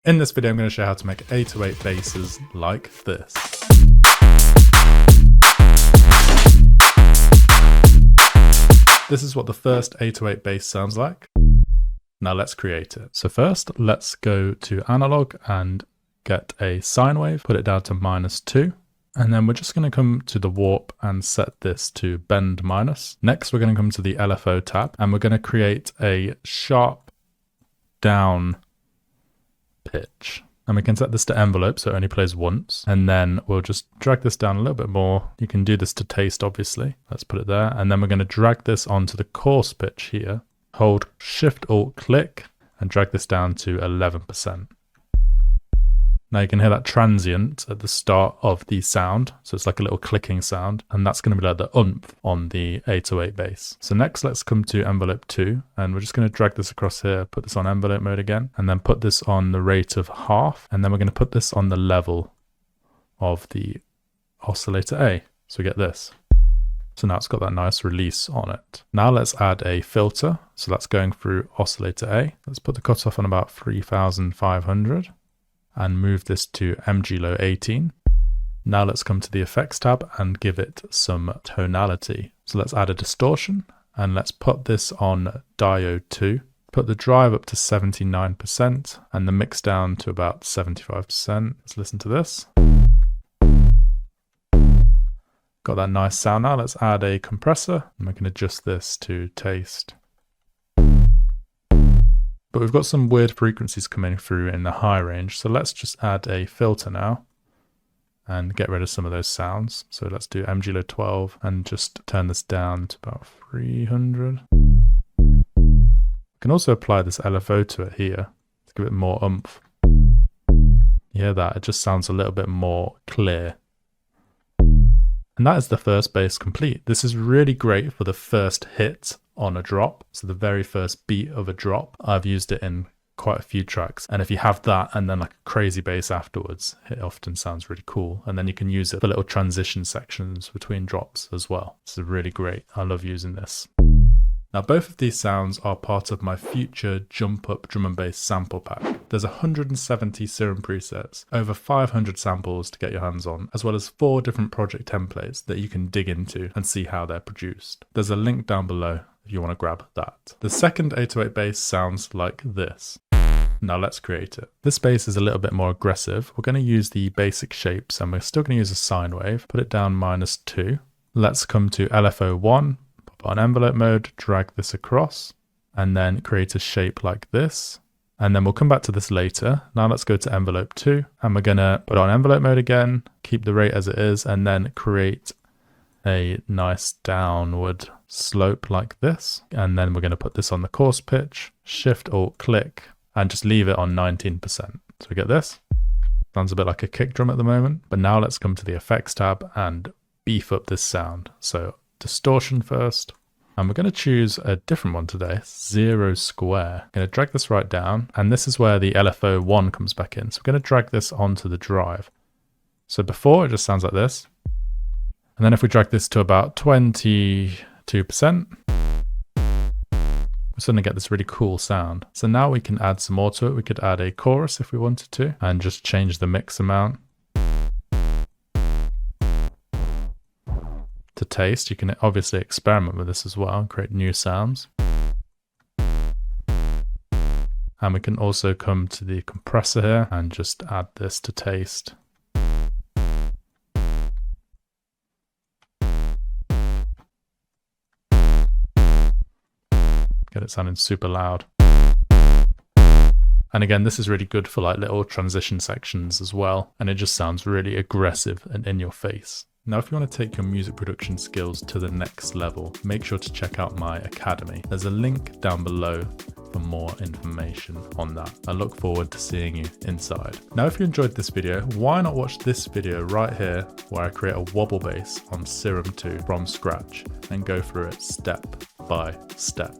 In this video, I'm going to show you how to make 808 basses like this. This is what the first 808 bass sounds like. Now let's create it. So first, let's go to analog and get a sine wave, put it down to -2. And then we're just going to come to the warp and set this to bend minus. Next, we're going to come to the LFO tab and we're going to create a sharp down pitch. And we can set this to envelope so it only plays once. And then we'll just drag this down a little bit more. You can do this to taste, obviously. Let's put it there. And then we're going to drag this onto the coarse pitch here. Hold Shift Alt click and drag this down to 11%. Now you can hear that transient at the start of the sound. So it's like a little clicking sound. And that's going to be like the oomph on the 808 bass. So next, let's come to envelope 2. And we're just going to drag this across here, put this on envelope mode again. And then put this on the rate of half. And then we're going to put this on the level of the oscillator A. So we get this. So now it's got that nice release on it. Now let's add a filter. So that's going through oscillator A. Let's put the cutoff on about 3,500. And move this to MG low 18. Now let's come to the effects tab and give it some tonality. So let's add a distortion and let's put this on diode 2. Put the drive up to 79% and the mix down to about 75%. Let's listen to this. Got that nice sound now. Let's add a compressor and we can adjust this to taste. But we've got some weird frequencies coming through in the high range. So let's just add a filter now and get rid of some of those sounds. So let's do MG low 12 and just turn this down to about 300. We can also apply this LFO to it here to give it more oomph. You hear that? It just sounds a little bit more clear. And that is the first bass complete. This is really great for the first hit on a drop. So the very first beat of a drop. I've used it in quite a few tracks. And if you have that and then like a crazy bass afterwards, it often sounds really cool. And then you can use it for little transition sections between drops as well. This is really great. I love using this. Now both of these sounds are part of my future Jump Up Drum and Bass sample pack. There's 170 Serum presets, over 500 samples to get your hands on, as well as 4 different project templates that you can dig into and see how they're produced. There's a link down below if you want to grab that. The second 808 bass sounds like this. Now let's create it. This bass is a little bit more aggressive. We're going to use the basic shapes and we're still going to use a sine wave. Put it down -2. Let's come to LFO 1. On envelope mode, drag this across and then create a shape like this. And then we'll come back to this later. Now let's go to envelope 2 and we're gonna put on envelope mode again, keep the rate as it is, and then create a nice downward slope like this. And then we're gonna put this on the coarse pitch, Shift Alt click, and just leave it on 19%. So we get this. Sounds a bit like a kick drum at the moment. But now let's come to the effects tab and beef up this sound. So distortion first, and we're going to choose a different one today, 0 square. I'm going to drag this right down, and this is where the LFO 1 comes back in. So we're going to drag this onto the drive. So before it just sounds like this, and then if we drag this to about 22%, we're suddenly get this really cool sound. So now we can add some more to it. We could add a chorus if we wanted to, and just change the mix amount. To taste, you can obviously experiment with this as well and create new sounds. And we can also come to the compressor here and just add this to taste. Get it sounding super loud. And again, this is really good for like little transition sections as well. And it just sounds really aggressive and in your face. Now, if you want to take your music production skills to the next level, make sure to check out my academy. There's a link down below for more information on that. I look forward to seeing you inside. Now, if you enjoyed this video, why not watch this video right here where I create a wobble bass on Serum 2 from scratch and go through it step by step.